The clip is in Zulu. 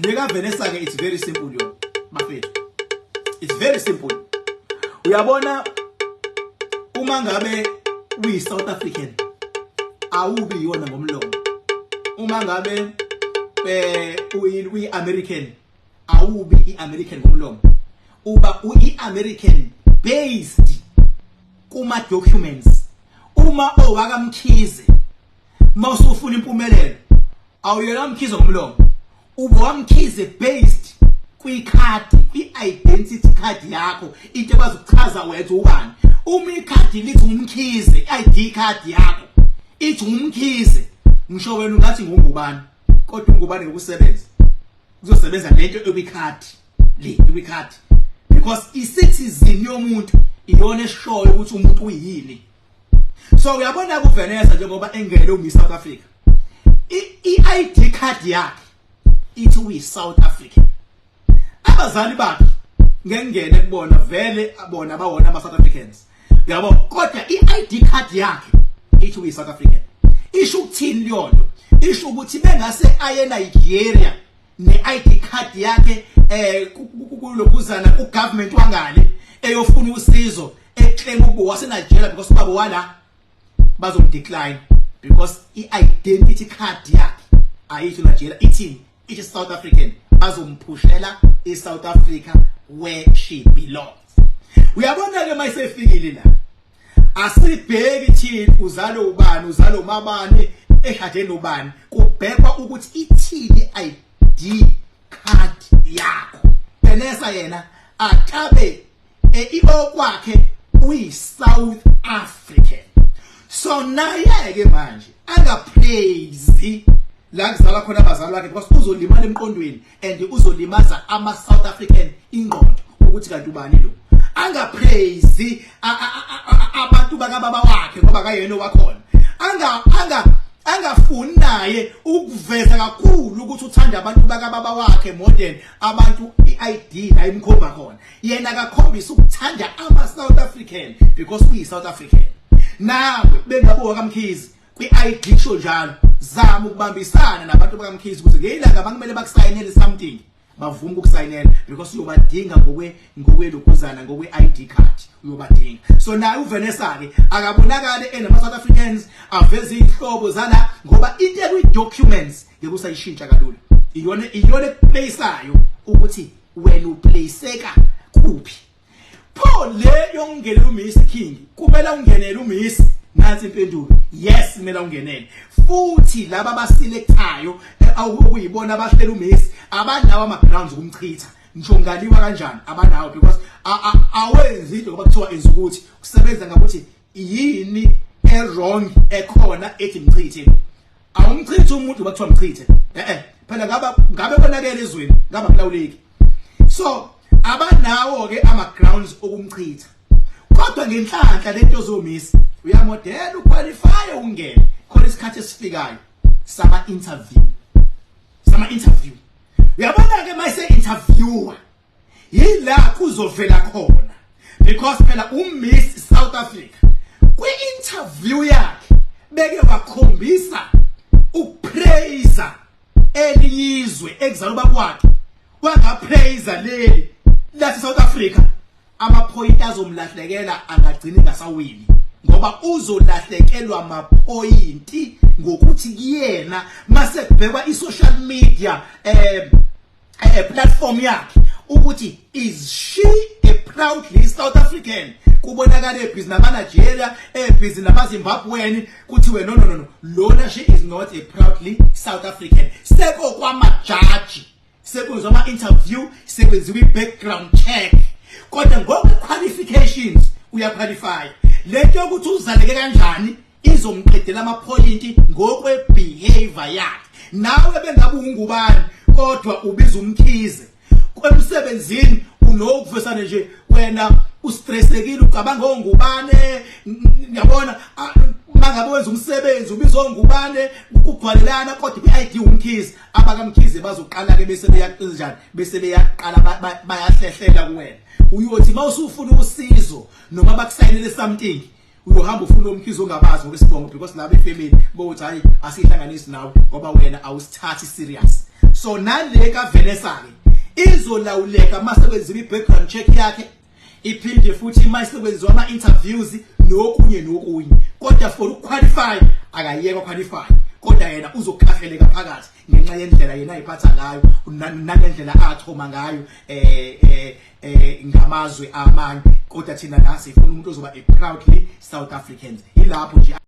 Lega Vanessa ke it's very simple yo bafethu. It's very simple. Uyabona uma ngabe uyi South African awubi yona ngomlomo. Uma ngabe uyi American awubi iAmerican ngomlomo. Uba uyi-American based kuma documents. Uma owaka Mkhize mawusufuna impumelelo awuyela Mkhize ngomlomo. Uba wamkhize based kwi-card, kwi-identity card yakho, into ebazokuchaza wethu ubani. Uma i-card lithi uMkhize, i-ID card yakho ithi uMkhize, ngisho wena ungathi ngungubani, kodwa ungubani ngokusebenza. Kuzosebenza lento ekwi-card, le ekwi-card. Because i-citizen yomuntu iyona eshoyo ukuthi umuntu uyini. So uyabona ku Vanessa njengoba engene uMiss South Africa. I-ID card yakhe ithi uyi South African. Abazali bakhe ngengene kubona vele abona abawona ama South Africans. Yabo kodwa i-ID card yakhe ithi uyi South African. Isho ukuthini liyonto? Isho ukuthi bengase aye Nigeria ne-ID card yakhe kulokuzana ku government wangale eyofuna usizo eclaim ukuba wase Nigeria because babo wala bazomdecline because i-identity card yakhe ayithi Nigeria ithini. It is South African. Bazompushela is South Africa where she belongs. Uyabona ke mayisefikile la. Asibheki thini uzalo ubani, uzalo mabani, eshade nobani. Kubhekwa ukuthi ithini ID card yakho. Vanessa yena akabe okwakhe uyi South African. So naye ke manje angapraise la kuzala khona abazali bakhe because uzolimala emqondweni and uzolimaza ama South African ingqondo ukuthi kanti ubani lo. Angapraise abantu bakababa wakhe ngoba kayena wakhona. Angafuni naye ukuveza kakhulu ukuthi uthanda abantu bakababa wakhe more than abantu iID la imkhomba khona. Yena akakhombisa ukuthanda ama South African because uyi South African. Nawe bengabuka kaMkhize kwi-ID show njalo zama ukubambisana nabantu bakaMkhize ukuthi ngelanga bankumele bakusayinele something bavuma ukusayinela because uyobadinga ngokwelokuzana ngokwe-ID card uyobadinga. So naye uVanessa ke akabonakala enama South Africans aveze inhlobo zala ngoba into ekwi-documents yekusayishintsha kalula. Iyona placeayo ukuthi wena uplaceka kuphi. Pho le yongenela uMiss King kumele ungenele uMiss. Nansi impendulo yes kumele ungenele. Futhi laba abaselectayo awukuyibona abahlela uMiss abanawo ama grounds kumchitha ngisho ngaliwa kanjani abanawo because awenzi into ngoba kuthiwa enza ukuthi kusebenza ngakuthi yini wrong ekhona ethi mchithe. Awumchithe umuntu bakuthiwa mchithe phela ngabe konakele ezweni ngaba kulawuleki. So abanawo ke ama grounds okumchitha kodwa ngenhlanhla lento zoMiss uyamodela uqualify ungene khona isikhathi esifikayo sama interview. Uyabona ke mayise interviewer yila kuzovela khona because phela uMiss South Africa kwi-interview yakhe beke wakhombisa ukupraise elizwe ekuzala bakwakhe wangapraise leli lathi South Africa. Amaphoyinti azomlahlekela angagcina ngasawini ngoba uzolahlekelwa amaphoyinti ngokuthi kuyena mase kubhekwa i-social media platform yakhe ukuthi is she a proudly South African. Kubonakala ebhizi nama-Nigeria ebhizi nama-Zimbabwean kuthiwe no lona she is not a proudly South African. Sekokwamajaji sekwenziwa ama-interview sekwenziwa i-background check kodwa ngokwe-qualifications uyaqualify. Lento yokuthi uzaleke kanjani izomqedela amaphoyinti ngokwe-behavior yakhe. Nawe bengabe ungubani kodwa ubiza uMkhize kwemsebenzini unokuvesana nje wena ustressekile ucabanga ongubane ngiyabona mangabe wenza umsebenzi ubizwa ngubane ukubhalelana kodwa i-ID uMkhize abakaMkhize bazoqala ke bese beyaqinjani bese beyaqala bayahlehlela kuwena. Uyothi mawusufuna usizo noma bakusayinele something uyohamba ufuna uMkhize ongabazi ngokwesibongo because laba efamily bothi hayi asihlanganisi nawe ngoba wena awusithathi serious. so nale ka Vanessa ke izolawuleka masebenzisa i-background check yakhe iphinde futhi mayisebenza ama interviews nokunye kodwa for ukuqualify akayeka qualify kodwa yena uzokukhafeleka phakathi ngenxa yendlela yena ayiphatha ngayo nangendlela athoma ngayo ngamazwe amanye kodwa thina la sifuna umuntu ozoba a proudly South Africans ilapho nje